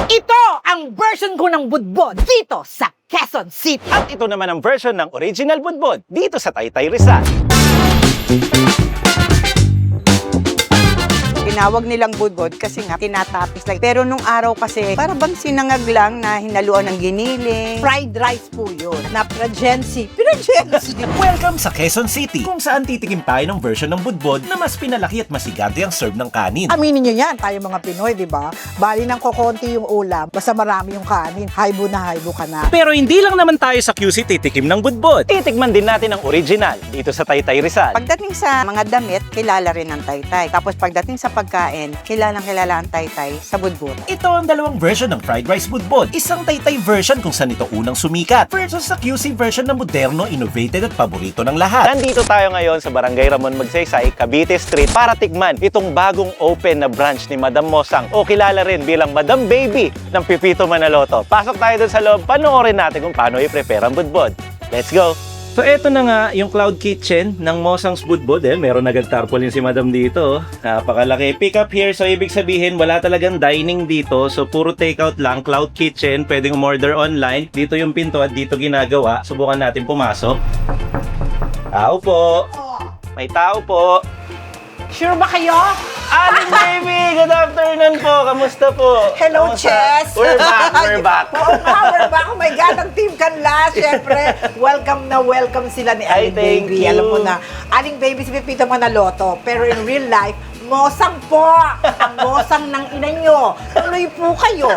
Ito ang version ko ng budbod dito sa Quezon City. At ito naman ang version ng original budbod dito sa Taytay Rizal. Tinawag nilang budbod kasi nga tinatapis lang. Pero nung araw kasi, para bang sinangag lang na hinaluan ng giniling. Fried rice po yun. Na Prajensi. Prajensi. Welcome sa Quezon City, kung saan titikim tayo ng version ng budbod na mas pinalaki at masigante ang serve ng kanin. Aminin nyo yan, tayo mga Pinoy, di ba? Bali ng kokonti yung ulam, basta marami yung kanin. Haibo ka na. Pero hindi lang naman tayo sa QC titikim ng budbod. Titikman din natin ang original dito sa Taytay Rizal. Pagdating sa mga damit, kilala rin ang taytay. Tapos pagdating sa pagkain, kilalang kilala ang taytay sa budbod. Ito ang dalawang version ng fried rice budbod. Isang Taytay version kung saan ito unang sumikat versus sa QC version na moderno, innovated at paborito ng lahat. Nandito tayo ngayon sa Barangay Ramon Magsaysay, Cavite Street para tikman itong bagong open na branch ni Madam Mosang o kilala rin bilang Madam Baby ng Pipito Manaloto. Pasok tayo dun sa loob, panoorin natin kung paano i-prepare ang budbod. Let's go! So eto na nga yung cloud kitchen ng Mosang's Budbod. Meron agad tarpaulin si Madam dito. Napakalaki. Pick up here. So ibig sabihin wala talagang dining dito. So puro takeout lang. Cloud kitchen. Pwedeng umorder online. Dito yung pinto at dito ginagawa. Subukan natin pumasok. Tao po. May tao po. Sure ba kayo? Aling Baby! Good afternoon po! Kamusta po? Hello, Kamusta? Chess! We're back! We're back! Oo nga, we're back! Oh my God, ang Team Canlas! Siyempre, welcome na welcome sila ni Ay, Aling thank Baby. you. Alam mo na, Aling Baby si Pipito Manaloto. Pero in real life, Mosang po! Ang Mosang ng ina nyo. Tuloy po kayo.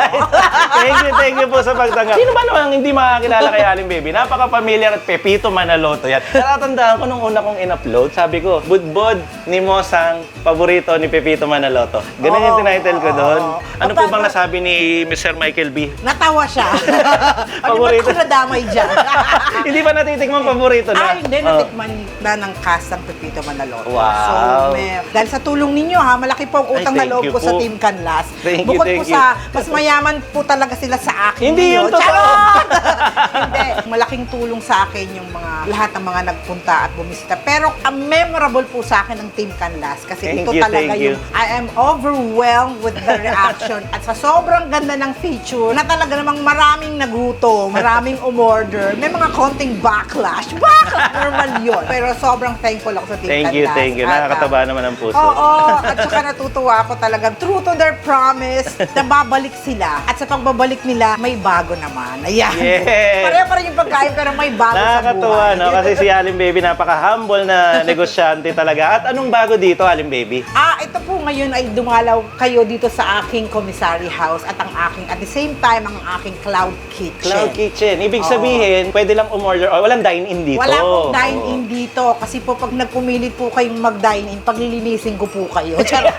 Thank you po sa pagtanggap. Sino ba naman hindi makakilala kay Aling Baby? Napaka-familiar at Pepito Manaloto yan. Natatandaan ko nung una kong in-upload, sabi ko, budbod ni Mosang, paborito ni Pepito Manaloto. Ganun yung tinitle ko doon. Ano po bang nasabi ni Mr. Michael B? Natawa siya. Paborito. Ano ba nadamay dyan? Hindi ba natitikman paborito na? Ay, hindi. Natikman na ng cast ng Pepito Manaloto. Wow. So, dahil sa tulong ninyo ha, malaki po ang utang na thank loob you ko sa po. Team Canlas. Thank you, Bukod thank po you. sa, mas mayaman po talaga sila sa akin. Hindi yun ngayon. totoo. Charot! Hindi. Malaking tulong sa akin yung lahat ng mga nagpunta at bumisita. Pero ang memorable po sa akin ng Team Canlas kasi Thank ito you, talaga thank you. yung I am overwhelmed with the reaction at sa sobrang ganda ng feature na talaga namang maraming nagutom, maraming umorder, may mga konting backlash. Backlash! Normal yun. Pero sobrang thankful ako sa Team Thank you, Canlas. thank you. At, Nakakataba naman ang puso. Oo, at saka natutuwa ako talagang true to their promise na babalik sila. At sa pagbabalik nila, may bago naman. Ayan. Yes. Pareho pa rin yung pagkain pero may bago sa Nakakatuwa, buhay. no? Kasi si Aling Baby napaka-humble na negosyante talaga. At anong bago dito, Aling Baby? Ito po ngayon ay dumalaw kayo dito sa aking commissary house at ang aking, at the same time, ang aking cloud kitchen. Cloud Kitchen. Ibig Oo. sabihin, pwede lang umorder or walang dine-in dito. Wala pong dine-in Oo. dito kasi po pag nagpumilit po kayong mag-dine-in, paglilinisin ko po kayo. Charot.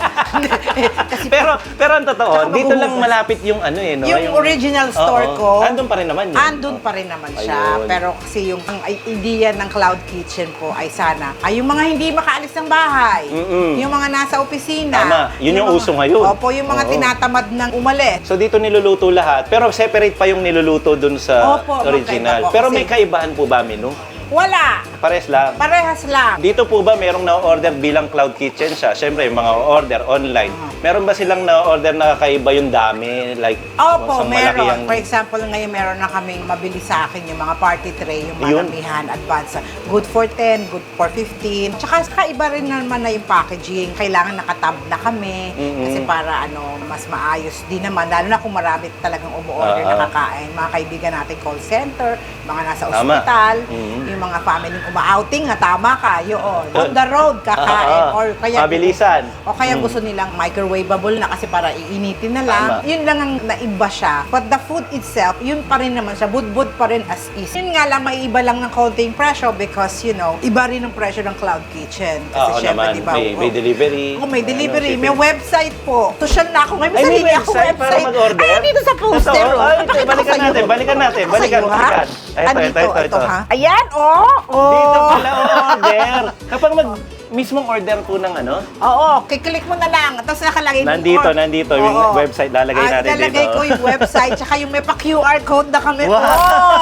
Kasi Pero ang totoo, Tsaka dito lang maghuhugas. malapit yung ano eh, no? yung original store Oo. ko, Andun pa rin naman yun. andun pa rin naman siya. Ayun. Pero kasi yung ang idea ng cloud kitchen po ay sana ay yung mga hindi makaalis ng bahay. Mm-mm. Yung mga nasa opisina. Tama. Yun yung uso ngayon. Opo, yung mga Oo. tinatamad ng umalis. So dito niluluto lahat, pero separate pa yung niluluto dun sa Opo, original. magkaiba po Pero kasi- may kaibahan po ba menu? Wala. Pares lang. Parehas lang. Dito po ba merong na-order bilang cloud kitchen siya? Siyempre, yung mga order online. Meron ba silang na-order na kakaiba yung dami? Like, Opo, isang malaki meron. ang- For example, ngayon meron na kaming mabili sa akin yung mga party tray, yung Yun. maramihan, advance. Good for 10, good for 15. Tsaka iba rin naman na yung packaging. Kailangan nakatab na kami. Mm-mm. Kasi para mas maayos din naman. Lalo na kung marami talagang umu-order na kakain. Mga kaibigan natin call center, mga nasa Tama. ospital, Mm-mm. yung mga family outing na tama ka, yun. On the road, kakain. Or kaya Mabilisan. o kaya gusto nilang microwavable na kasi para iinitin na lang. Tama. Yun lang ang naiba siya. But the food itself, yun pa rin naman siya. Budbud pa rin as is. Yun nga lang, may iba lang ng konting presyo because, iba rin ang presyo ng cloud kitchen. Kasi Oo syempre, naman, di ba? may delivery. May delivery. Ano, May shipping. website po. Social na ako. May Ay, may sarili ako website para mag-order? Ay, dito sa poster. Totoo? oh. Ay, Papakita ko balikan sa'yo. natin, balikan natin, Papakita ko balikan, sa'yo, ha? balikan. Ito, Andito, ito, ha? Ayan, Dito pala order. Kapag mismong order po ng ano? Oo, kiklik mo na lang. Tapos nakalagay Nandito, yung Oo. website, lalagay natin dito. Lalagay ko yung website, tsaka yung may pa-QR code na kami. Wow! Oo!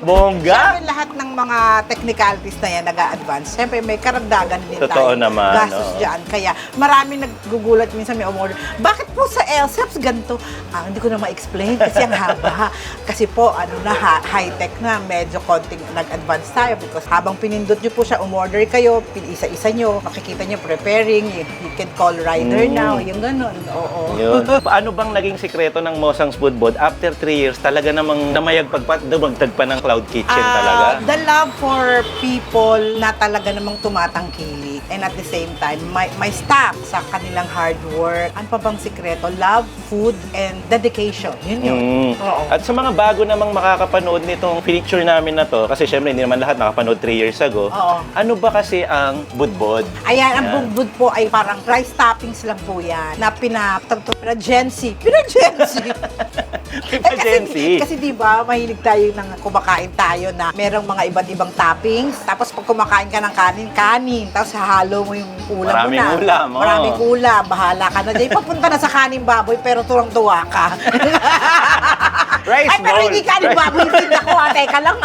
Bongga! Siyempre, lahat ng mga technicalities na yan nag-a-advance. Siyempre, may karagdagan din Totoo tayo. naman, Gastos oo. dyan. Kaya maraming naggugulat minsan may umorder. Bakit po sa LSEPS ganito? Hindi ko na ma-explain kasi ang haba. Kasi po, high-tech na, medyo konting nag-advance tayo because habang pinindot nyo po siya, umorder kayo, isa-isa nyo, makikita nyo preparing, you can call rider now, yung ganun. Oo. Yun. Ano bang naging sikreto ng Mosang's Budbod? After 3 years, talaga namang namayagpag pa, dumagdag pa ng cloud kitchen talaga. The love for people na talaga namang tumatangkilik. And at the same time, my staff sa kanilang hard work. Ano pa bang sikreto? Love, food, and dedication. Yun yun. Oo. At sa mga bago namang makakapanood nitong feature namin na to, kasi syempre hindi naman lahat nakapanood 3 years ago, Oo. ano ba kasi ang budbod? Ayan, ang bugbud po ay parang rice toppings lang po yan na Gen Z. Gen Z. Gen Z. Kasi di ba, mahilig tayo nang kumakain tayo na merong mga iba't ibang toppings. Tapos pag kumakain ka ng kanin. Tapos hahalo mo yung ulam Maraming mo na. ulam, oo. Maraming ulam. Bahala ka na dyan. Papunta na sa kanin baboy pero tuwang-tuwa ka. Rice Ay, pero bowl. hindi kanin baboy din ako. Teka lang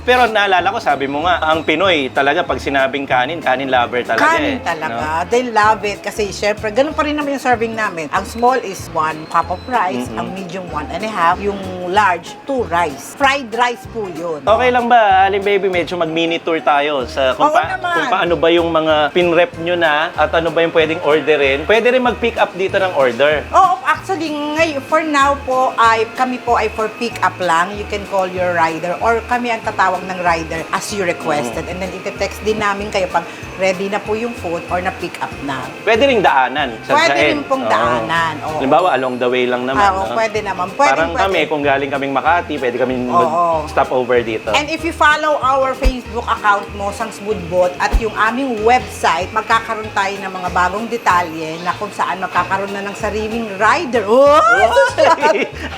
Pero naalala ko, sabi mo nga, ang Pinoy talaga pag sinabing kanin lover talaga Kanin talaga. They love it kasi syempre, ganun pa rin naman yung serving namin. Ang small is 1 cup of rice, ang medium 1.5, yung large 2 rice. Fried rice po yun. Okay lang ba, Aling Baby, medyo mag-mini tour tayo sa Oo naman. kung paano ba yung mga pinrep nyo na at ano ba yung pwedeng orderin. Pwede rin mag-pick up dito ng order. Oh, actually, ngayon, for now po, kami po ay for pick up lang. You can call your rider or kami ang tatawag ng rider as you requested. And then ite-text din namin kayo pag ready na po yung food or na-pick up na. Pwede ring daanan. Pwede rin Sadyain. pong Oo. daanan. Oo. Halimbawa, along the way lang naman. Oo, no? pwede naman. Parang kami, kung galing kaming Makati, pwede kami Oo. stop over dito. And if you follow our Facebook account, Mosang's Budbod, at yung aming website, magkakaroon tayo ng mga bagong detalye na kung saan magkakaroon na ng sariling rider. Oh!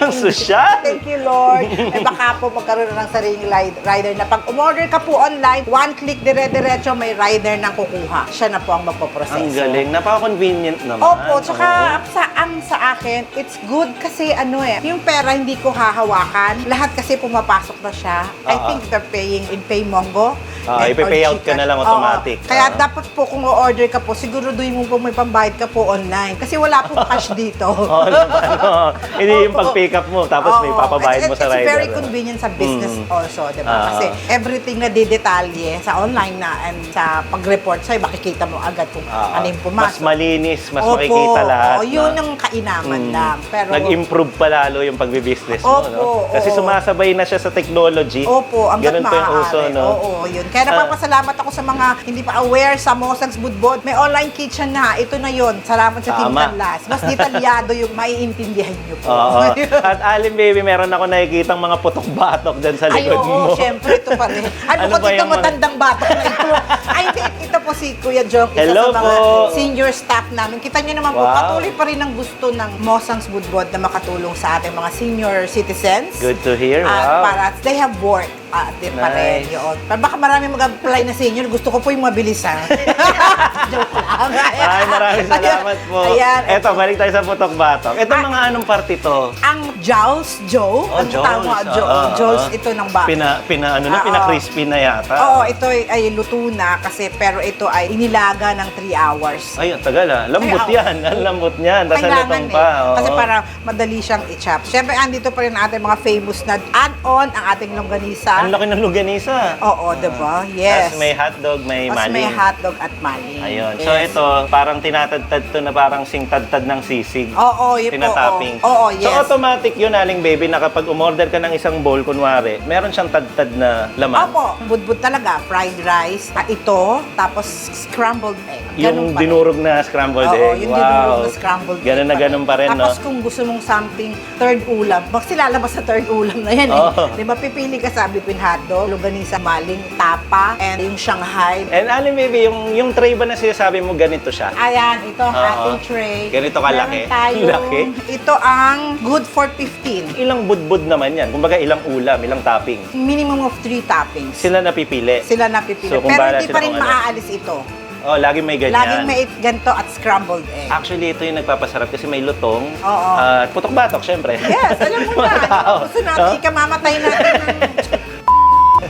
Ang sosyal! Thank you, Lord. Eh baka po magkaroon na ng sariling rider na pag umorder ka po online, 1 click dire-diretso, may rider na kukuha. Siya na po ang magpoproseso. Ang galing. Napaka-convenient naman. Opo, tsaka Oo. sa akin, it's good kasi yung pera hindi ko hahawakan. Lahat kasi pumapasok na siya. I think they're paying in Paymongo. ipe-pay out ka na lang automatic. Kaya dapat po kung o-order ka po, siguraduhin mo po may pambayad ka po online. Kasi wala po cash dito. Oo naman. Hindi yung pag-pick up mo, tapos may papabayad mo sa rider. It's very convenient sa business also, di ba? Kasi everything na didetalye sa online na and sa pag-report sa'yo, makikita mo agad kung ano yung Mas pumasok. malinis, mas makikita lahat. Oo, yun no? yung kainaman lang. Pero, Nag-improve pa lalo yung pagbibusiness mo, no? Opo, Kasi oo. sumasabay na siya sa technology. Opo, hanggat Ganun pa yung maaari. uso, no? Oo, yun. Kaya napapasalamat ako sa mga hindi pa aware sa Mosang's Budbod. May online kitchen na. Ito na yun. Salamat sa Team Tama. Tanlas. Mas detalyado yung maiintindihan nyo po. Oo. At Aling Baby, meron ako nakikitang mga putok-batok dyan sa Ay, likod mo. oo, syempre, ito pa rin. Ano Ano po ba ito yung mga- matandang batok na ito? Ay, ito po si Kuya Jong, isa Hello sa mga po. senior staff namin. Kita niyo naman po, Wow. patuloy pa rin ang gusto ng Mosang's Budbod na makatulong sa ating mga senior citizens. Good to hear. At Wow. para they have work. Din pa rin Nice. yun. Pero baka marami mag-apply na senior. Gusto ko po yung mabilis, ha? Joke lang. Ay, maraming salamat po. Ayan. Eto, balik tayo sa putok-batok. Ito mga anong party to? Ang Jowls, Joe. Oh, Ano tama? Jowls. Jowls, ito ng baka. Pina-crispy na yata. Oo, ito ay luto na kasi pero ito ay inilaga ng 3 hours. Ay, ang tagal ah. Lambot Ay, yan. Ang lambot niyan. Tapos Kailangan pa. Oo. Kasi para madali siyang i-chop. Siyempre, andito pa rin ang ating mga famous na add-on, ang ating longganisa. Ang laki ng luganisa. Oo, diba? Yes. Tapos may hotdog, may Tapos may maling. hotdog at maling. Ayun. Yes. So ito, parang tinatadtad to na parang singtadtad ng sisig. Oo, yun po. Tinatapping. Oo, yes. So automatic yun, Aling Baby, na kapag umorder ka ng isang bowl, kunwari, meron siyang tadtad na laman. Opo, budbud talaga. Fried rice, ito, tapos scrambled egg. Yung Ganun pa rin. dinurog na scrambled Oo, egg. yung dinurog na scrambled egg. Ganun na ganun pa rin, no? Tapos kung gusto mong something third ulam, kasi lalabas sa third ulam na yan Oo. Di ba, pipili ka sa between hotdog, longganisa, maling, tapa, and yung Shanghai. And Aling Baby, yung tray ba na sinasabi mo ganito siya? Ayan, ito, ating tray. Ganito kalaki? Meron tayong- Laki? Ito ang good for 15. Ilang budbud naman yan? Kumbaga ilang ulam, ilang topping? Minimum of 3 toppings. Sila napipili. Sila napipili. So, kung Pero bahala hindi sila pa rin kung ano. maaalis ito. Oh, laging may ganyan. Laging may ganito at scrambled egg. Actually, ito yung nagpapasarap kasi may lutong. Oo. At putok-batok, syempre. Yes, alam mo Mga na. tao. Gusto natin, No? ikamamatay natin ng...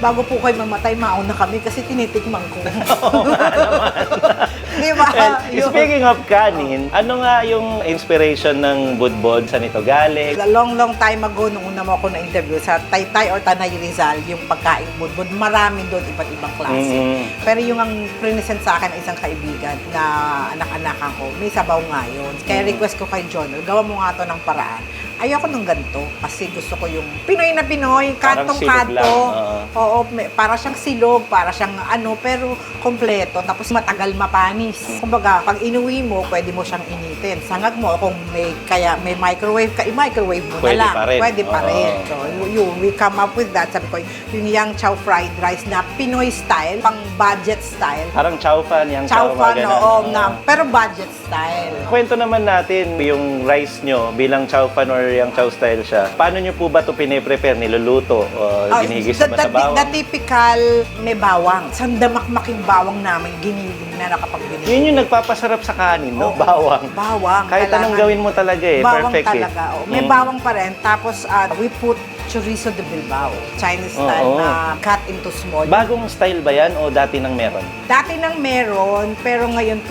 Bago po kayo mamatay, mauna kami kasi tinitikman ko. Di ba? And Yun. speaking of kanin, ano nga yung inspiration ng budbod? Saan ito galing? A long time ago, nung una mo ako na-interview sa Taytay or Tanay Rizal, yung pagkain budbud, marami doon iba't ibang klase. Pero yung ang present sa akin, isang kaibigan na anak-anakan ko, may sabaw nga yun. Kaya request ko kay John, gawa mo nga to ng paraan. Ayoko nung ganito kasi gusto ko yung Pinoy na Pinoy, Parang silog kantong-kanto. lang, Oo, para siyang silog, para siyang ano, pero kompleto. Tapos matagal mapanis. Kumbaga, pag inuwi mo, pwede mo siyang initin. Sangag mo, kung may microwave ka, i-microwave mo Pwede na lang. pa rin. Pwede pa Oo. rin. So, we come up with that. Sabi ko, yung Yang Chow fried rice na Pinoy style, pang budget style. Parang chow fan, yung Chow chow fan, ganun. oo, Oo. pero budget style. Kwento naman natin yung rice nyo bilang chow fan or yung chow style siya. Paano nyo po ba ito pine-prepare? Niluluto? O ginigis ba sa bawang? The typical may bawang. Sandamakmaking bawang namin, giniling na nakapag-giniling. Yun yung nagpapasarap sa kanin, no? Oo. Bawang. Bawang. Kahit anong kailangan- gawin mo talaga eh. Bawang Perfect talaga. eh. Oh. May bawang pa rin. Tapos we put chorizo de Bilbao. Chinese Oo. style na cut into small. Bagong style ba yan o dati nang meron? Dati nang meron, pero ngayon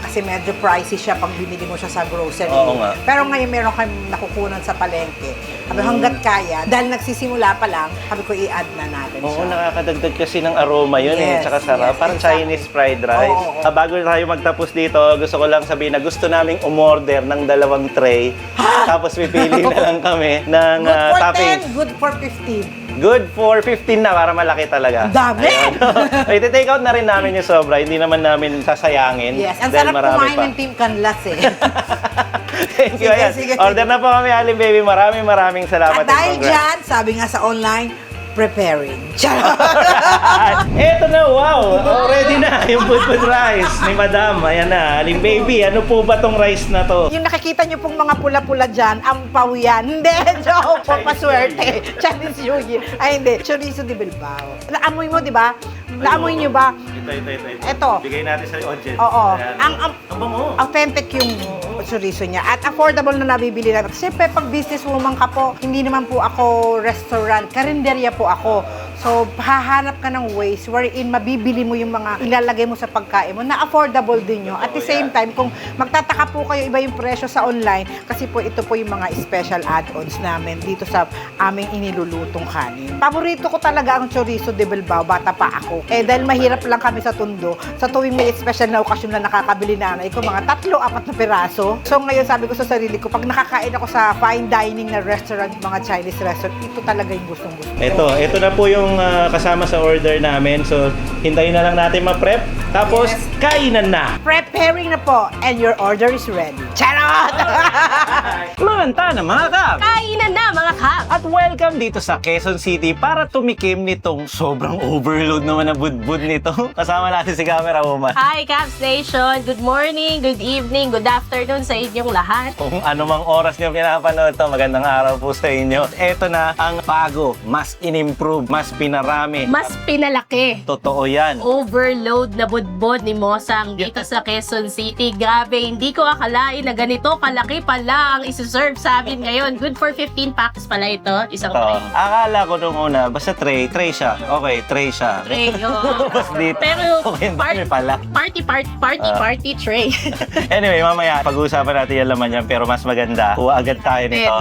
kasi medyo pricey siya pag binili mo siya sa grocery. Oo nga. Pero ngayon meron kami nakukunan sa palengke. Sabi, hanggat kaya, dahil nagsisimula pa lang, sabi ko i-add na natin Oo, siya. nakakadagdag kasi ng aroma yun Yes, Tsaka sarap. yes, Parang exactly. Chinese fried rice. Oo. Bago tayo magtapos dito, gusto ko lang sabihin na gusto naming umorder ng 2 tray. Tapos pipili na lang kami ng Good for toppings. 10, good for 15. Good for 15 na para malaki talaga. Ang dami! Ayun. Iti-take out na rin namin yung sobra. Hindi naman namin sasayangin. Yes, ang dahil sarap marami kumain pa. ng Team Canlas eh. Thank you. Sige, Ayan. sige, Order na po kami, Aling Baby. Maraming salamat. At dahil and congrats. dyan, sabi nga sa online, preparing. Charot! Eto na, wow! Already na yung budbud rice ni Madam. Ayan na, Aling Baby. Ano po ba tong rice na to? Yung nakikita nyo pong mga pula-pula dyan, ampaw yan. Hindi, joke po, paswerte. Chinese New Year. Ay, hindi. Chorizo de Bilbao. Naamoy mo, di ba? Naamoy nyo ba? Ito. Ito. Bigay natin sa audience. Oo. Ayan. Ang bango. authentic yung chorizo niya. At affordable na nabibili natin. Siyempre, pag businesswoman ka po, hindi naman po ako restaurant. Karinderya po ako. So, hahanap ka ng ways wherein mabibili mo yung mga ilalagay mo sa pagkain mo na affordable din yun. At the same time, kung magtataka po kayo iba yung presyo sa online, kasi po ito po yung mga special add-ons namin dito sa aming inilulutong kanin. Paborito ko talaga ang chorizo de Bilbao, bata pa ako. Eh, dahil mahirap lang kami sa Tondo, sa tuwing may special na okasyon na nakakabili nanay ko, mga 3-4 na piraso. So, ngayon sabi ko sa sarili ko, pag nakakain ako sa fine dining na restaurant, mga Chinese restaurant, ito talaga yung gustong-gusto. Ito na po yung kasama sa order namin. So, hintayin na lang natin ma-prep. Tapos, Yes. kainan na. Preparing na po, and your order is ready. Charot! Kumanta na mga kap! Kainan na mga kap! At welcome dito sa Quezon City para tumikim nitong sobrang overload naman na budbud nito. Kasama natin si Camera Woman. Hi Cap Station! Good morning, good evening, good afternoon sa inyong lahat. Kung anumang oras nyo pinapanood to, magandang araw po sa inyo. Ito na ang bago, mas in-improve, mas pinarami. Mas pinalaki. Totoo yan. Overload na budbod ni Mosang dito sa Quezon City. Grabe, hindi ko akalain na ganito kalaki pala ang isi-serve sa amin ngayon. Good for 15 packs pala ito. Isang Ito, tray. akala ko nung una, basta tray siya. Okay, tray siya. Tray, oo. Tapos dito, Pero okay, ang dami pala. party tray. Anyway, mamaya, pag-uusapan natin yung laman yan, pero mas maganda, kuha agad tayo nito.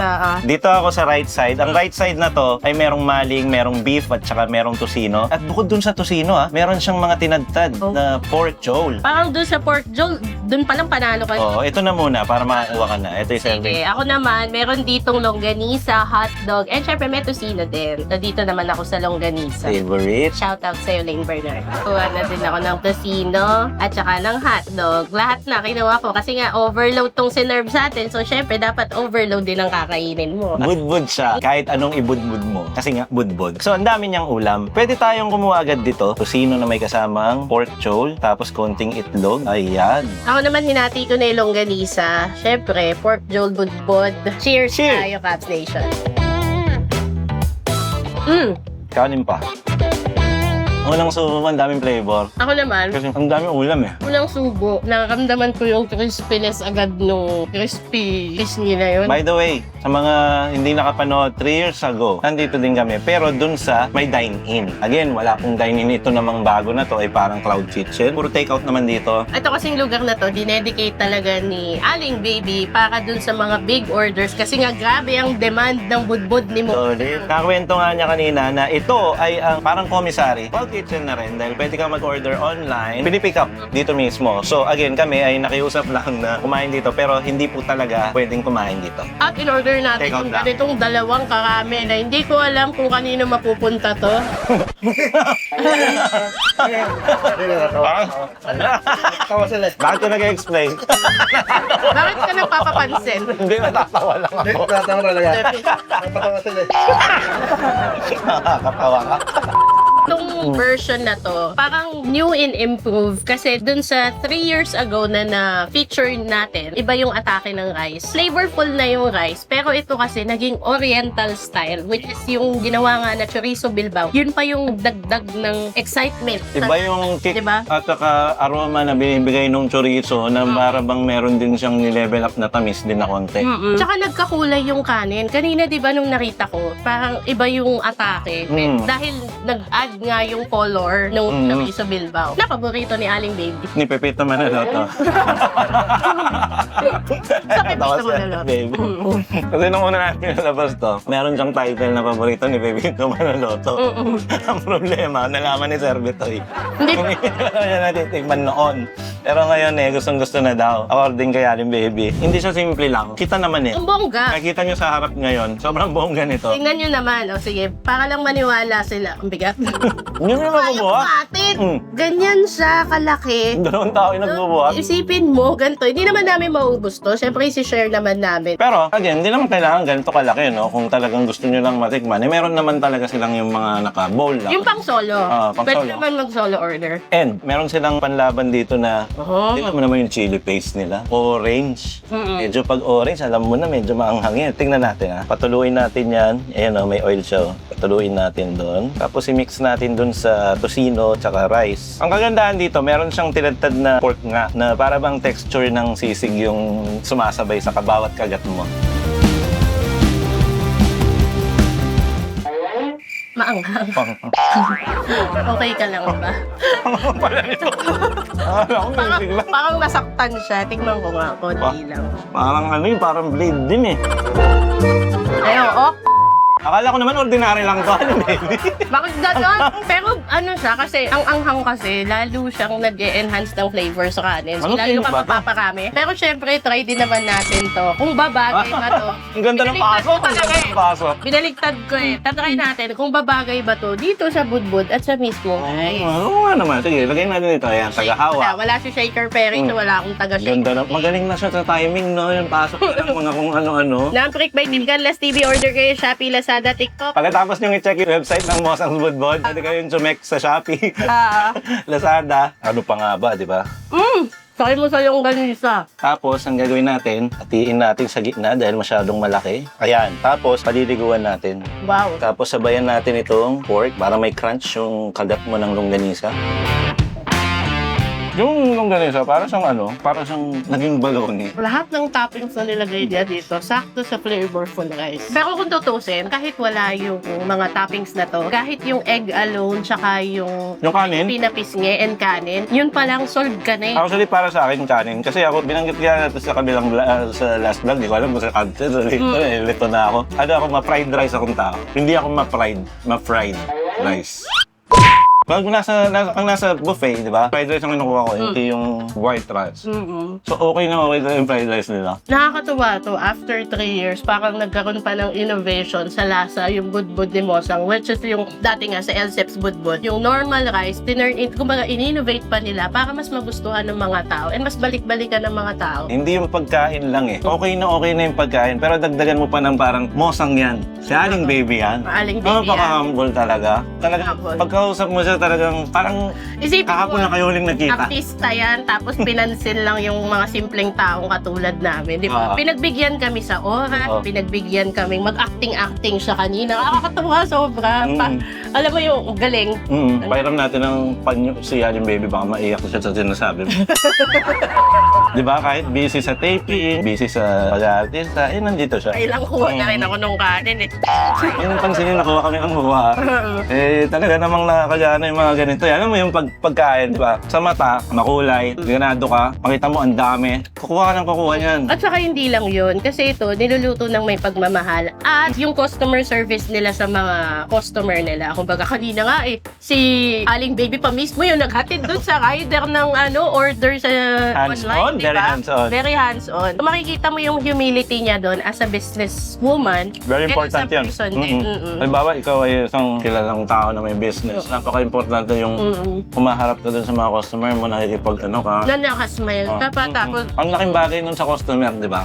Dito ako sa right side. Ang right side na to ay merong maling, merong beef, at saka merong tosino. At bukod dun sa tosino, meron siyang mga tinadtad na pork jol. Parang doon sa pork jol, doon palang panalo kayo. Oo, ito na muna para makakuha ka na. Ito yung Sige, serving. ako naman, meron ditong longganisa, hotdog, and syempre may tocino din. So, dito naman ako sa longganisa. Favorite? Shoutout sa'yo, Lane Bernard. Kuha na din ako ng tocino at saka ng hotdog. Lahat na kinuha ko kasi nga overload tong sinerve sa atin. So, syempre, dapat overload din ang kakainin mo. Budbud siya, kahit anong ibudbud mo. Kasi nga, budbud. So, ang dami niyang ulam. Pwede tayong kumuha agad dito. Tocino na may kasamang pork chol, tapos konting itlog. Ayan. Ako naman hinati ko na yung longganisa. Syempre, pork jol budbod. Cheers, Cheers! tayo, Caps Nation. Kanin pa. Unang subo mo, ang daming flavor. Ako naman, Kasi ang daming ulam eh. unang subo, nakakamdaman ko yung crispiness agad no crispy na yun. By the way, sa mga hindi nakapanood, 3 years ago, nandito din kami. Pero dun sa may dine-in. Again, wala pong dine-in. Ito namang bago na to ay parang cloud kitchen. Puro takeout naman dito. Ito kasing lugar na to, dinedicate talaga ni Aling Baby para dun sa mga big orders kasi nga grabe ang demand ng budbud ni mo. Solid. Nakakwento nga niya kanina na ito ay ang parang commissary. Cloud kitchen na rin dahil pwede ka mag-order online. Pinipick up dito mismo. So again, kami ay nakiusap lang na kumain dito pero hindi po talaga pwedeng kumain dito. At in-order natin Take out yung lang. ganitong dalawang karami na hindi ko alam kung kanino mapupunta to. Bakit ko nag-explain? Bakit ka nagpapapansin? Hindi, natatawa lang ako. Tama talaga. Napatawa sila eh. Nakakatawa ka. Itong version na to, parang new and improved kasi dun sa 3 years ago na na-feature natin, iba yung atake ng rice. Flavorful na yung rice, pero ito kasi naging oriental style, which is yung ginawa nga na chorizo bilbao. Yun pa yung dagdag ng excitement. Iba yung kick Diba? at saka aroma na binibigay ng chorizo na para bang meron din siyang nilevel up na tamis din na konti. Tsaka nagkakulay yung kanin. Kanina, di ba, nung nakita ko, parang iba yung atake. Dahil nag-add nga yung color ng chorizo bilbao. Na paborito ni Aling Baby. Ni Pepito Manaloto. Sa Pepito Manaloto. Baby. Kasi nung una natin nalabas to, meron siyang title na paborito ni Pepito Manaloto. Ang problema, nalaman ni Sir Betoy. Hindi. Hindi niya natitikman noon. Pero ngayon gustong gusto na daw. According kay Aling Baby. Hindi siya simple lang. Kita naman eh. Ang bongga. Nakita niyo sa harap ngayon, sobrang bongga nito. Tingnan nyo naman. O sige, para lang maniwala sila. Ang bigat. Hindi mo mabubuhat. Kumatin. Ganyan siya kalaki. Dalawang tao yung nagbubuhat. Isipin mo, ganito. Hindi naman namin maubos to. Siyempre, isi-share naman namin. Pero, again, hindi naman kailangan ganito kalaki, no? Kung talagang gusto nyo lang matikman, meron naman talaga silang yung mga naka-bowl lang. Yung pang solo. Pang Pwede solo. naman mag-solo order. And, meron silang panlaban dito na, Oh. tingnan mo naman yung chili paste nila. Orange. Medyo pag orange, alam mo na, medyo maanghang yan. Tingnan natin, ha. Patuluin natin yan. Ayan, may oil siya. Patuluin natin doon. Tapos, i-mix natin doon sa tocino tsaka rice. Ang kagandahan dito, meron siyang tinadtad na pork nga, na para bang texture ng sisig yung sumasabay sa kabawat kagat mo. Maanghang. Okay ka lang ba? Parang nasaktan siya. Tingnan ko nga. Konti lang. Parang ano yun, parang blade din eh. Ayun, oh. Akala ko naman ordinary lang to, ano baby? Bakit gano'n? Pero ano siya, kasi ang anghang kasi, lalo siyang nag-e-enhance ng flavor sa kanin. So, Ano lalo ka ba to? mapaparami. Pero syempre, try din naman natin to. Kung babagay ba to. Ang ganda ng Binaligtad pasok, ko talaga ang ganda ng pasok. Binaligtad ko eh. Tatry natin kung babagay ba to dito sa budbud at sa mismo. Ay. Oo nga naman. Sige, lagay natin ito. Ayan, taga-hawa. Wala si shaker pairing, so wala akong taga-shaker. Ganda na. Magaling na siya sa timing, no? Yung pasok ng mga kung ano-ano. Namprik by Bibgan Las TV, order kayo Shopee, Lazada, TikTok. Pagkatapos nyo i-check yung website ng Mosang's Budbud, pwede kayong sumek sa Shopee, Lazada. Ano pa nga ba, di ba? Sakay mo sa yung ganisa. Tapos, ang gagawin natin, hatiin natin sa gitna dahil masyadong malaki. Ayan. Tapos, paliliguan natin. Wow. Tapos, sabayan natin itong pork para may crunch yung kagat mo ng longganisa. Yung longganisa, para siyang naging baloney. Lahat ng toppings na nilagay niya dito, sakto sa flavorful rice. Pero kung tutusin, kahit wala yung mga toppings na to, kahit yung egg alone, tsaka yung Yung kanin, pinapisnge and kanin, yun palang solved ka na eh. actually para sa akin kanin. Kasi ako, binanggit kaya natin sa kabilang sa last vlog, di ko alam kung sa content. So, lito na ako. Ano ako, ma-fried rice akong tao. Hindi ako ma-fried rice. Pag nasa buffet, di ba? Fried rice ang kinukuha ko, hindi yung white rice. So, okay na yung fried rice nila. Nakakatuwa to, after 3 years, parang nagkaroon pa ng innovation sa lasa yung budbud ni Mosang, which is yung dati nga sa Elseps budbud. Yung normal rice, kumbaga in-innovate pa nila para mas magustuhan ng mga tao and mas balik-balikan ng mga tao. Hindi yung pagkain lang eh. Okay na yung pagkain, pero dagdagan mo pa ng parang Mosang yan. Si Aling Baby yan. Aling Baby yan. Napaka-humble talaga. Talagang, Humble. pagkausap mo siya talagang, parang Isipin kahapon na kayo uling nagkita. artista yan, tapos pinansin lang yung mga simpleng taong katulad namin, di ba? Oo. Pinagbigyan kami sa oras, Oo. pinagbigyan kami mag-acting-acting siya kanina. Nakakatawa sobra. Alam mo yung galing. Pairam natin ng panyo si Aling Baby, baka maiyak siya sa sinasabi mo. Di ba? Kahit busy sa taping, busy sa pag-aartista, nandito siya. Ay lang kuha na rin ako nung kanin eh. Yung pansinin, nakuha kami ang huwa. Talaga namang nakakagana yung mga ganito. Alam mo yung pagkain, di ba? Sa mata, makulay, ganado ka, makita mo ang dami, kukuha ka ng kukuha niyan. At saka hindi lang yun, kasi ito, niluluto ng may pagmamahal. At yung customer service nila sa mga customer nila. Kumbaga kanina nga si Aling Baby pa mismo yung naghatid dun sa rider ng order sa Hands-on, online, very diba? hands-on. Very hands-on. Makikita mo yung humility niya doon as a businesswoman. Very and important as a yan. person din. Halimbawa, ikaw ay isang kilalang tao na may business. Napaka-importante yung humaharap ka dun sa mga customer mo, nakikipag ka. Na nakasmile ka pa, tapos Ang laking bagay nun sa customer, di ba?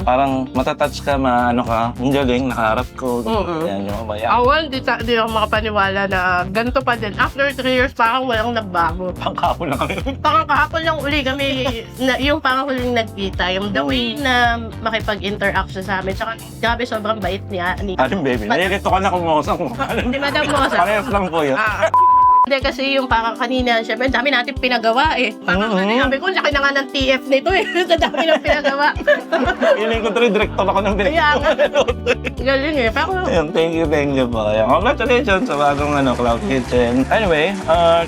Parang matatouch ka, ka. Ang galing, nakaharap ko. Yan yung maya. awan, di ako makapaniwala na ganito pa din. After 3 years, parang walang nagbago. Pangkapon lang kami. Parang kahapon lang uli kami, yung parang huling nagkita, yung the way na makipag-interact siya sa amin. Tsaka, grabe, sobrang bait niya. Aling Baby, nalilito ka na kung Mosang. Hindi, Madam Mosang. Parehas lang po yun. Hindi, kasi yung parang kanina, syempre, dami natin pinagawa eh. Parang sabi ko, laki na nga ng TF nito eh. Sa dami ng pinagawa. Feeling ko tuloy, director ako ng Kaya nga. Galing eh. Pero, Ayun, thank you po. Ayan, congratulations sa bagong Cloud Kitchen. Anyway,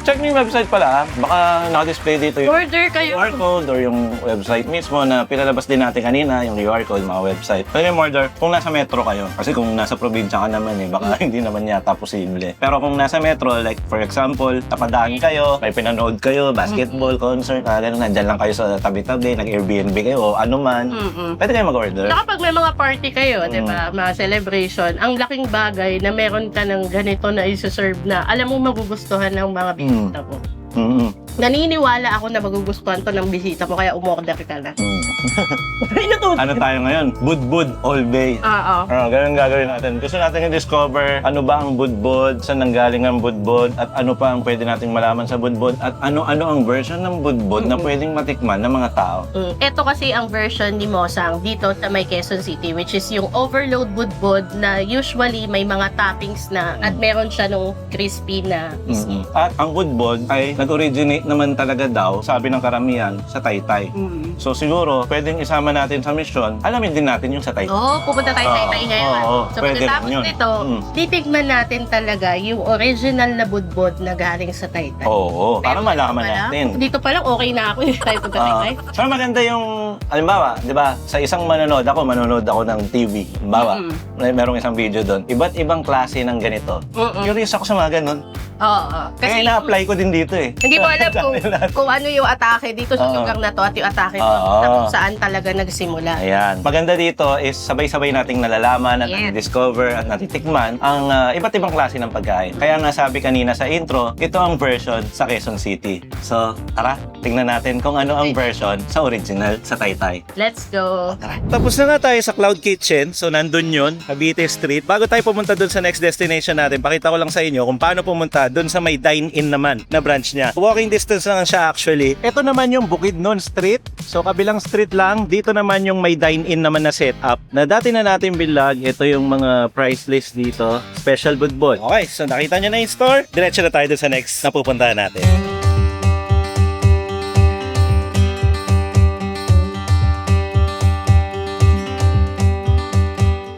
check nyo yung website pala. Baka naka-display dito yung order kayo. QR code or yung website mismo na pinalabas din natin kanina, yung QR code, mga website. Pwede yung order kung nasa metro kayo. Kasi kung nasa probinsya ka naman baka hindi naman yata posible. Pero kung nasa metro, like for example, napadaan kayo, may pinanood kayo, basketball, concert, ganun, nandyan lang kayo sa tabi-tabi, nag-Airbnb kayo, o ano man, pwede kayo mag-order. Saka pag may mga party kayo, di ba, mga celebration, ang laking bagay na meron ka ng ganito na isi-serve na alam mo magugustuhan ng mga bisita mo. Naniniwala ako na magugustuhan to ng bisita mo, kaya umorder ka na. Ano tayo ngayon? Budbud all day. Oo. Ganun gagawin natin. Gusto natin i-discover ano ba ang budbud, saan nanggaling ang budbud, at ano pa ang pwede nating malaman sa budbud, at ano-ano ang version ng budbud na pwedeng matikman ng mga tao. Ito kasi ang version ni Mosang dito sa may Quezon City, which is yung overload budbud na usually may mga toppings na at meron siya nung crispy na isli. At ang budbud ay nag-originate naman talaga daw, sabi ng karamihan, sa Taytay. So siguro, pwedeng isama natin sa mission, alamin din natin yung sa Taytay. Pupunta tayo Taytay ngayon. Oo, So pwede pagkatapos rin yun. nito, titigman natin talaga yung original na budbud na galing sa Taytay. Oo, para Pero malaman dito pa lang, natin. Dito pa lang okay na ako yung tayo pagka-Taytay. So maganda yung, halimbawa, di ba, sa isang manonood ako ng TV. Halimbawa, merong isang video doon. Iba't ibang klase ng ganito. Curious ako sa mga ganun. Oo. Kaya na-apply ko din dito eh. Hindi ko alam kung ano yung atake dito sa lugar na to at yung atake na kung saan talaga nagsimula. Ayan. Maganda dito is sabay-sabay nating nalalaman at discover at natitikman ang iba't ibang klase ng pagkain. Kaya nga sabi kanina sa intro, ito ang version sa Quezon City. So, tara, tingnan natin kung ano ang version sa original sa Taytay. Let's go. Tapos na nga tayo sa Cloud Kitchen. So, nandun yun, Cavite Street. Bago tayo pumunta dun sa next destination natin, pakita ko lang sa inyo kung paano pumunta dun sa may dine-in naman na branch niya. Walking distance lang siya actually. Ito naman yung Bukidnon Street. So, kabilang street lang. Dito naman yung may dine-in naman na setup na dati na natin bilag. Ito yung mga price list dito. Special budbud. Okay, so nakita nyo na yung store. Diretso na tayo dun sa next na pupuntahan natin.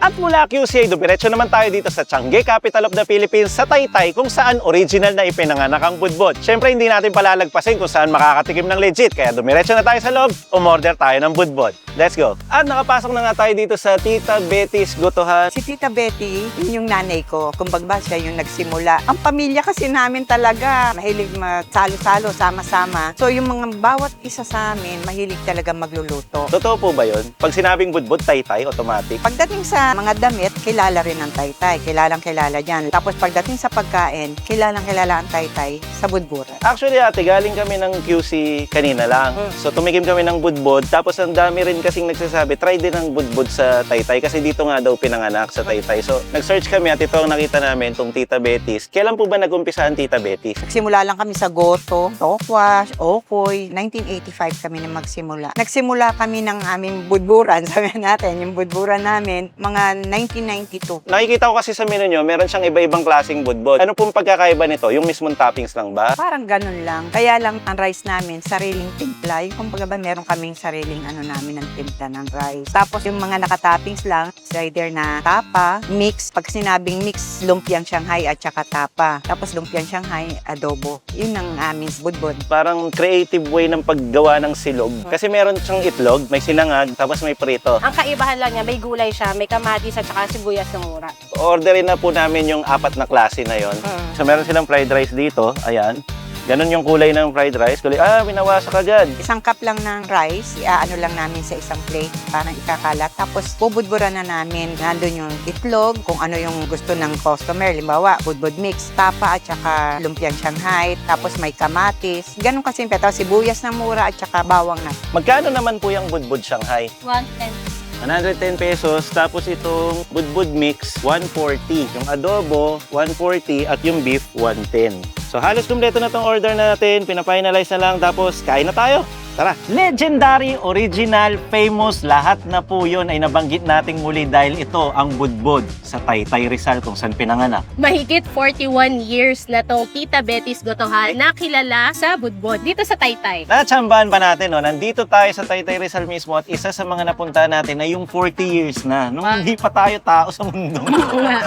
At Mula QC, dumiretso naman tayo dito sa Changi, capital of the Philippines, sa Taytay, kung saan original na ipinanganak ang budbud. Siyempre, hindi natin palalagpasin kung saan makakatikim ng legit, kaya dumiretso na tayo sa loob, umorder tayo ng budbud. Let's go! At nakapasok na nga tayo dito sa Tita Betty's Gotohan. Si Tita Betty, yun yung nanay ko. Kumbaga siya yung nagsimula. Ang pamilya kasi namin talaga, mahilig magsalo-salo, sama-sama. So yung mga bawat isa sa amin, mahilig talaga magluluto. Totoo po ba yun? Pag sinabing budbud, Taytay, automatic. Pagdating sa mga damit, kilala rin ang Taytay. Kilalang-kilala dyan. Tapos pagdating sa pagkain, kilalang-kilala ang Taytay sa budburan. Actually, ate, galing kami ng QC kanina lang. So, tumikim kami ng budbud. Tapos, ang dami rin kasing nagsasabi, try din ang budbud sa Taytay. Kasi dito nga daw pinanganak sa Taytay. So, nag-search kami at ito ang nakita namin, itong Tita Betty's. Kailan po ba nag-umpisa ang Tita Betty's? Nagsimula lang kami sa Goto, Tokwash, Okoy. 1985 kami na magsimula. Nagsimula kami ng aming budburan, sabi natin, yung budburan namin, mga 1992. Nakikita ko kasi sa menu nyo, meron siyang iba-ibang klaseng budbud. Ano pong pagkakaiba nito? Yung mismong toppings lang ba? Parang ganun lang. Kaya lang ang rice namin, sariling timpla. Yung kumbaga ba, meron kaming sariling namin ng timpla ng rice. Tapos yung mga nakatoppings lang, it's either na tapa, mix. Pag sinabing mix, lumpiang Shanghai at saka tapa. Tapos lumpiang Shanghai, adobo. Yun ang aming budbud. Parang creative way ng paggawa ng silog. Kasi meron siyang itlog, may sinangag, tapos may prito. Ang kaibahan lang niya, may gulay siya, may kamatis at saka sibuyas na mura. Orderin na po namin yung 4 na klase na yon. So meron silang fried rice dito, ayan. Ganon yung kulay ng fried rice. Binawasa ka dyan. Isang cup lang ng rice, iaano lang namin sa isang plate, parang ikakalat. Tapos bubudburan na namin. Nandun yung itlog, kung ano yung gusto ng customer. Limbawa, budbud mix, tapa at saka lumpiang Shanghai. Tapos may kamatis. Ganon kasimple. Tapos sibuyas na mura at saka bawang na. Magkano naman po yung budbud Shanghai? 110. 110 pesos, tapos itong budbud mix, 140. Yung adobo, 140 at yung beef, 110. So halos kumpleto na tong order natin, pinafinalize na lang, tapos kain na tayo. Tara! Legendary, original, famous, lahat na po yun ay nabanggit nating muli dahil ito ang budbud sa Taytay Rizal kung saan pinanganak. Mahigit 41 years na tong Tita Betty's Gotohan na kilala sa budbud dito sa Taytay. Natsambahan pa natin, no? Nandito tayo sa Taytay Rizal mismo at isa sa mga napunta natin ay yung 40 years na. Nung hindi pa tayo tao sa mundo.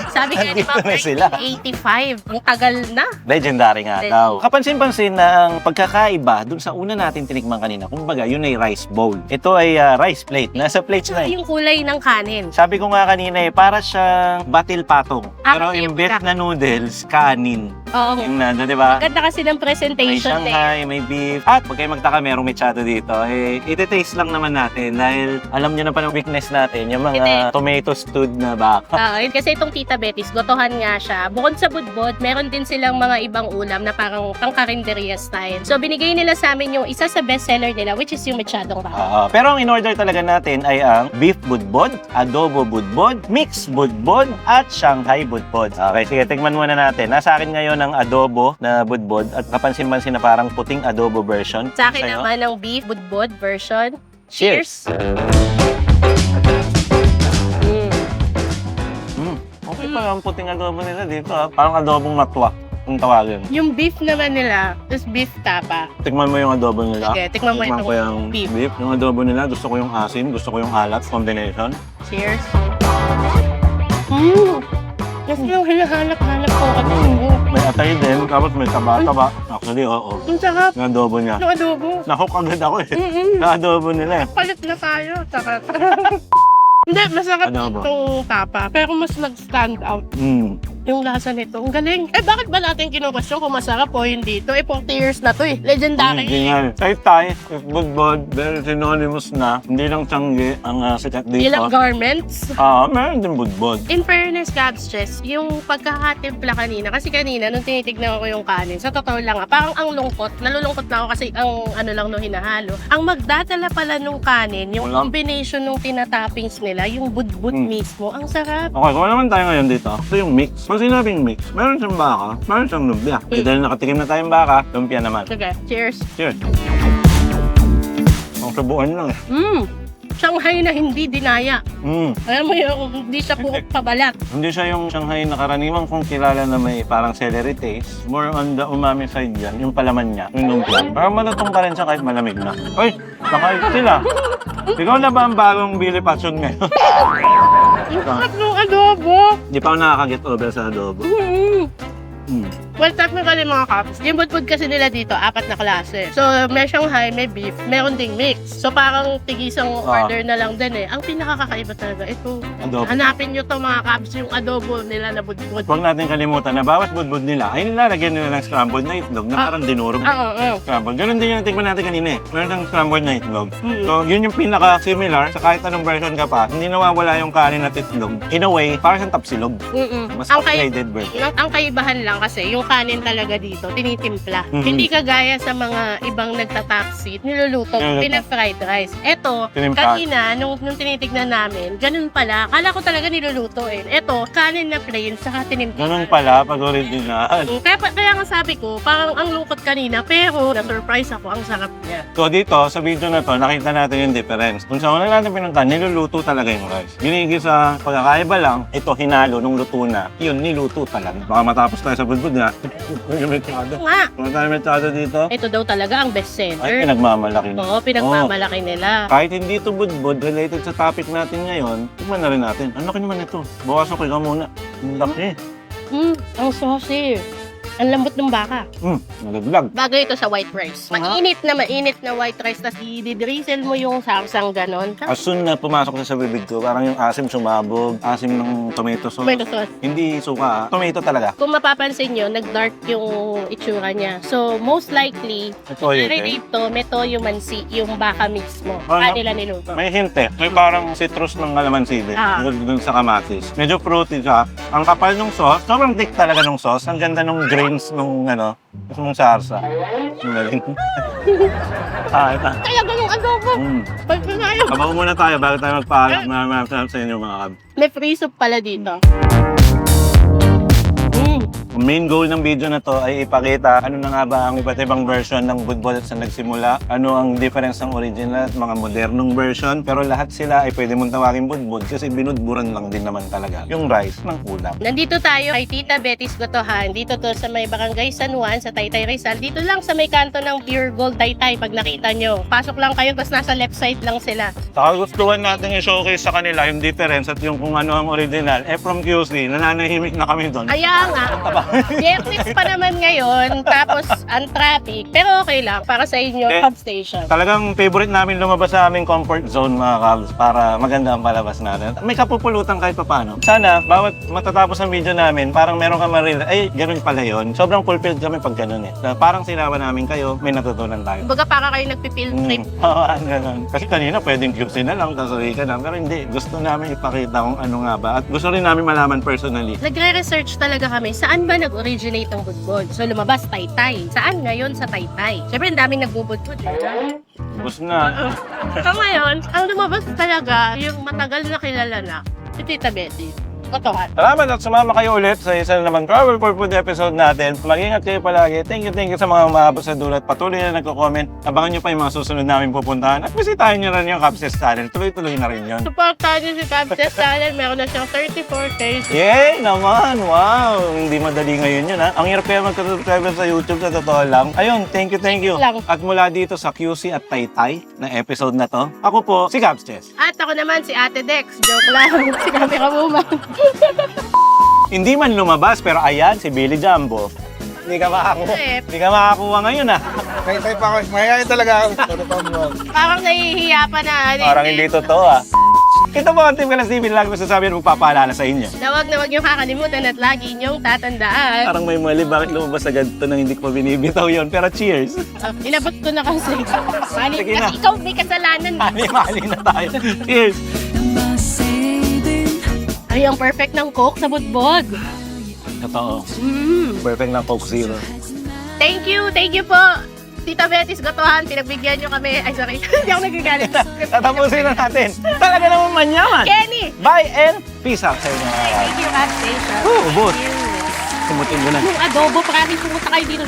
Sabi nga ni Nandito Ma'am, na sila. 1985. Ang tagal na. Legendary nga daw. Kapansin-pansin na ang pagkakaiba dun sa una natin tinikman kanina, kumbaga yun ay rice bowl. Ito ay rice plate. Nasa plate na Yung kulay ng kanin. Sabi ko nga kanina para siyang batil patong. Pero yung imbes na noodles, kanin. Oo. Yung nando, di ba? Ganda kasi ng May presentation Shanghai, may beef. At huwag kayo magtaka, merong mechado dito. Iti-taste lang naman natin dahil alam nyo na pa ng weakness natin, yung mga tomato stewed na baka. Kasi itong Tita Betty's, gotohan nga siya. Bukod sa budbud, meron din silang mga ibang ulam na parang pang-karinderya style. So, binigay nila sa amin yung isa sa bestseller nila, which is yung mechadong baka. Pero ang in-order talaga natin ay ang beef budbud, adobo budbud, mixed budbud, at Shanghai budbud. Okay, sige, tingnan muna natin. Nasa akin ngayon ang adobo na budbud at kapansin-pansin na parang puting adobo version. Sa akin Sa'yo? naman ang beef budbud version. Cheers! Okay pa ang puting adobo nila dito. Parang adobong matwa kung tawagin. Yung beef naman nila is beef tapa. Tikman mo yung adobo nila. Sige, tikman mo Tikman itong ko yung beef. Yung adobo nila, gusto ko yung asin, gusto ko yung alat combination. Cheers. Kasi yung hinahanap-hanap ko kasi May atay din, tapos may taba-taba. Actually, oo. ang sarap Yung adobo niya. ng adobo. Nahook agad ako eh. Sa adobo nila eh. Palit na tayo. Tara. Hindi, masarap Adobo. itong tapa. Pero mas nag-stand out yung lasa nito. Ang galing. Bakit ba natin kinukwestiyon kung masarap o hindi? Ito 40 years na to eh. Legendary. Genial. Taytay, budbud, very synonymous na. Hindi lang Changi ang sikat dito. Ilang garments. Meron din budbud. In fairness, Gabs Chess, yung pagkakatimpla kanina, kasi kanina, nung tinitignan ko yung kanin, sa totoo lang, parang ang lungkot, nalulungkot na ako kasi ang lang no hinahalo. Ang magdadala pala nung kanin, yung Wala. combination ng tinatoppings nila, yung budbud mismo, ang sarap. Okay, kung naman tayo ngayon dito, ito yung mix. Pag sinabing mix, meron siyang baka, meron siyang lumpia. Dahil nakatikim na tayong baka, lumpia naman. Sige, cheers. Cheers. Ang subuan lang eh. Shanghai na hindi dinaya. Alam mo yung hindi siya puro pabalat. Hindi siya yung Shanghai na karaniwang kung kilala na may parang celery taste. More on the umami side yan, yung palaman niya, yung lumpia. Parang malutong pa rin siya kahit malamig na. Ay, nakalit sila. Ikaw na ba ang bagong Billy Passion ngayon? Ang sarap ng adobo. Di pa ako nakaka-get over sa adobo. Well, technically mga kaps, yung budbud kasi nila dito, 4 na klase. So, may Shanghai, may beef, meron ding mix. So, parang tigisang order na lang din eh. Ang pinakakakaiba talaga, ito. Adobo. Hanapin nyo to mga kaps, yung adobo nila na budbud. Huwag natin kalimutan na bawat budbud nila ay nilalagyan nila ng scrambled na itlog na parang dinurog. Oo. Scrambled. Ganun din yung tikman natin kanina eh. Meron ng scrambled na itlog. So, yun yung pinaka-similar sa kahit anong version ka pa. Hindi nawawala yung kanin at itlog. In a way, parang siyang tapsilog. Mas upgraded version. Ang kaibahan lang kasi, yung kanin talaga dito, tinitimpla. Hindi kagaya sa mga ibang nagtataxi, niluluto, pina-fried rice. Eto, Tinimpla. kanina, nung tinitignan namin, ganun pala. Kala ko talaga niluluto eh. Eto, kanin na plain, saka tinimpla. Ganun pala pag original. Kaya nga sabi ko, parang ang lungkot kanina, pero na-surprise ako, ang sarap niya. So dito, sa video na to, nakita natin yung difference. Kung sa una natin pinuntahan, niluluto talaga yung rice. Ginigisa, pagkakaiba lang, ito hinalo nung luto na. Yun, niluto talaga. Baka matapos tayo sa budbud nga. Yung mechado. Nga, Kung tayo mechado dito, ito daw talaga ang ay bestseller. pinagmamalaki na. Oo, pinagmamalaki nila. Kahit hindi ito budbud, related sa topic natin ngayon, tignan na rin natin. Ang laki naman ito. Bawasan ko ikaw muna. Ang laki. Ang saucy. Ang lambot ng baka. Nalaglag. Bagay ito sa white rice. Mainit na white rice, tapos i-drizzle mo yung sarsang ganon. As soon na pumasok na sa bibig ko, parang yung asim sumabog, asim ng tomato sauce. Tomato sauce. Hindi suka, tomato talaga. Kung mapapansin nyo, nag-dark yung itsura niya. So, most likely, Toyo, dito, may toyo mansi, yung baka mismo. Ano? Kanila niluto. May hint eh. May parang citrus ng kalamansi din. Dun sa kamatis. Medyo fruity siya. Ang kapal ng sauce. Sobrang thick talaga ng sauce. Ang ganda ng grains nung nung sarsa. Ang galing. Ito. Kaya ganung adobo. Pag tayo. Kabaw muna tayo bago tayo magpaalam. Maraming sa inyo mga kab. May free soup pala dito. Ang main goal ng video na to ay ipakita ano na nga ba ang iba't ibang version ng budbud sa nagsimula, ano ang difference ng original at mga modernong version, pero lahat sila ay pwede mong tawagin budbud kasi binudburan lang din naman talaga yung rice ng ulam. Nandito tayo kay Tita Betty's Gotohan. Dito to sa may Barangay San Juan, sa Taytay Rizal. Dito lang sa may kanto ng Pure Gold Taytay pag nakita nyo. Pasok lang kayo, tapos nasa left side lang sila. Saka gustuhan natin i-showcase sa kanila yung difference at yung kung ano ang original. From QC, nananahimik na kami doon. Kaya nga, Netflix pa naman ngayon, tapos ang traffic. Pero okay lang, para sa inyo, hub station. Talagang favorite namin lumabas sa aming comfort zone mga kabs para maganda ang palabas natin. May kapupulutan kahit paano. Sana, bawat matatapos ang video namin, parang meron ka maril, ay, ganun pala yun. Sobrang fulfilled kami pag ganun eh. Parang sinawa namin kayo, may natutunan tayo. Kumbaga para kayo nagpipill trip. Oo, ganun. Kasi kanina pwedeng QC na lang, tasuri ka na. Pero hindi, gusto namin ipakita kung ano nga ba. At gusto rin namin malaman personally. Nagre-research talaga kami, saan ba nag-originate ang budbud? So lumabas, Taytay. Saan ngayon sa Taytay? Siyempre, ang daming nagbubudbud. Gusto na. So ngayon, ang lumabas talaga, yung matagal na kilala na, si Tita Betty. Gotohan. Salamat at sumama kayo ulit sa isa na naman Travel for Food episode natin. Mag-ingat kayo palagi. Thank you sa mga umaabot sa dulat. Patuloy na nagko-comment. Abangan nyo pa yung mga susunod namin pupuntahan. At bisitahin nyo rin yung Capses channel. Tuloy-tuloy na rin yun. Supportahan niyo si Capses Channel. Meron na siyang 34K. Yay! Naman! Wow! Hindi madali ngayon yun ha. Ang hirap kaya magka-subscriber sa YouTube sa totoo lang. Ayun, thank you. Lang. At mula dito sa QC at Taytay na episode na to, ako po si Capses. At ako naman si Ate Dex. Joke lang. Si Camera Woman. Hindi man lumabas pero ayan si Billy Jumbo. Hindi ka makakuha ngayon ha. Tay pa ako. Mayayain talaga ako. Parang nahihiya pa na. Parang hindi totoo ah. Ito po ang Team Kalas TV lang masasabi at magpapaalala sa inyo. Na wag niyo kakalimutan at lagi niyong tatandaan. Parang may mali, bakit lumabas agad ito nang hindi ko pa binibitaw yun? Pero cheers! Inabot ko na kasi. Mali, Sige na. kasi ikaw may kasalanan. Mali na tayo. Cheers! Ay, ang perfect ng Coke sa budbod. Totoo. Perfect na Coke Zero. Thank you po. Tita Betty's Gotohan, pinagbigyan niyo kami. Ay, sorry. Hindi ako nagagalit. Tatapusin na natin. Talaga naman manyaman. Kenny! Bye and peace out sa inyo. Thank you, Hot Station. Ubos. Sumutin mo na. Yung adobo, parang pumunta kayo dito.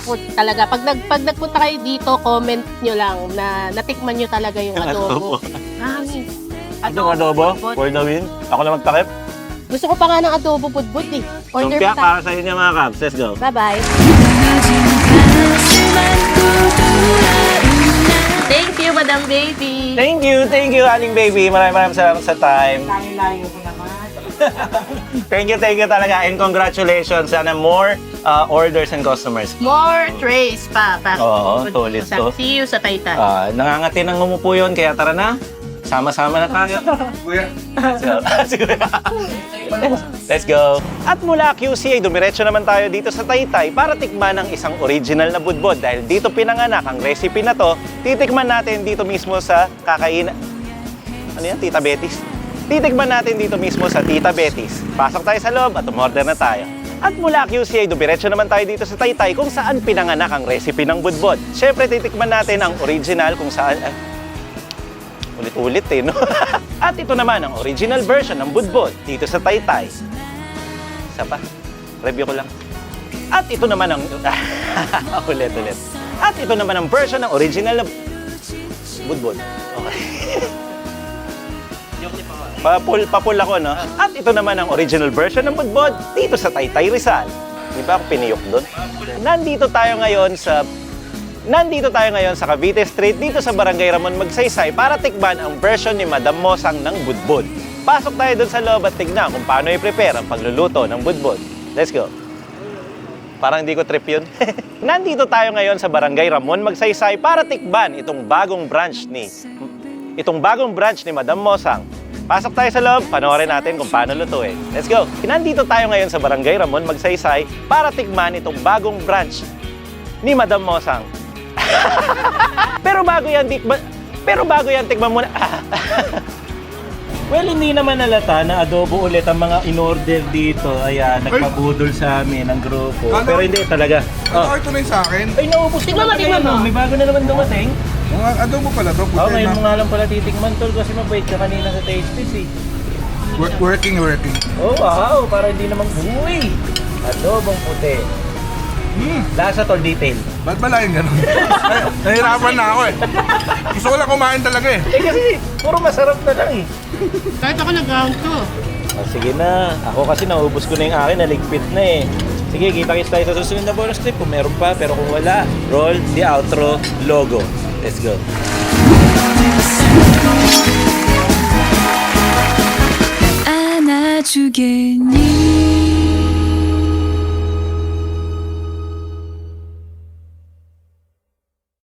Ako talaga, pag nagpunta kayo dito, comment nyo lang na natikman nyo talaga yung adobo. Promise. Itong adobo, for the win. Ako na magtakip. Gusto ko pa nga ng adobo budbud eh. Order Lumpia pa. para sa inyo mga kabs. Let's go. Bye-bye. Thank you, Madam Baby. Thank you, Aling Baby. Maraming salamat sa time. Layo-layo ko naman. Thank you talaga. And congratulations. Sana more orders and customers. More trays pa. Para Oo, tulit to. See you sa Taytay. Nangangati ng umupo yun, kaya tara na. Sama-sama na tayo. Kuya. Siguro. Let's go. At mula QC ay dumiretso naman tayo dito sa Taytay para tikman ang isang original na budbod. Dahil dito pinanganak ang recipe na to, titikman natin dito mismo sa kakainan. Ano yan? Tita Betty's? Titikman natin dito mismo sa Tita Betty's. Pasok tayo sa loob at umorder na tayo. At mula QC ay dumiretso naman tayo dito sa Taytay kung saan pinanganak ang recipe ng budbod. Siyempre, titikman natin ang original kung saan... ulit-ulit no? At ito naman ang original version ng budbod dito sa Taytay. Isa pa. Review ko lang. At ito naman ang... ulit. At ito naman ang version ng original na budbod. Okay. Papul ako, no? At ito naman ang original version ng budbod dito sa Taytay Rizal. Di ba ako piniyok doon? Nandito tayo ngayon sa Cavite Street dito sa Barangay Ramon Magsaysay para tikman ang version ni Madam Mosang ng budbod. Pasok tayo doon sa loob at tignan kung paano i-prepare ang pagluluto ng budbod. Let's go. Parang hindi ko trip yun. Nandito tayo ngayon sa Barangay Ramon Magsaysay para tikman itong bagong branch ni Madam Mosang. Pasok tayo sa loob, panoorin natin kung paano lutuin. Let's go! Nandito tayo ngayon sa Barangay Ramon Magsaysay para tikman itong bagong branch ni Madam Mosang. Pero bago yan tikman muna. Well, hindi naman nalata na adobo ulit ang mga in-order dito. Ayan, nagpabudol sa amin ang grupo. Ano? Pero hindi talaga. Ano ito na yung sa akin? Ay, naubos ko na Tignan mo. May bago na naman dumating. Adobo pala to. Oo, Puti ngayon na. mo nga lang pala titikman, tol, kasi mabait ka kanina sa Tasties eh. Working. Oh, wow, para hindi naman buhay. Adobong puti. Lasa, tol, detail. Ba't ba lang ganun? Nahirapan na ako eh. Gusto ko lang kumain talaga eh. Eh kasi, puro masarap na lang eh. Kahit ako nag-round to. Sige na, ako kasi naubos ko na yung akin, naligpit na eh. Sige, kita-kits tayo sa susunod na bonus clip kung meron pa, pero kung wala, roll the outro logo. Let's go. 안아주겠니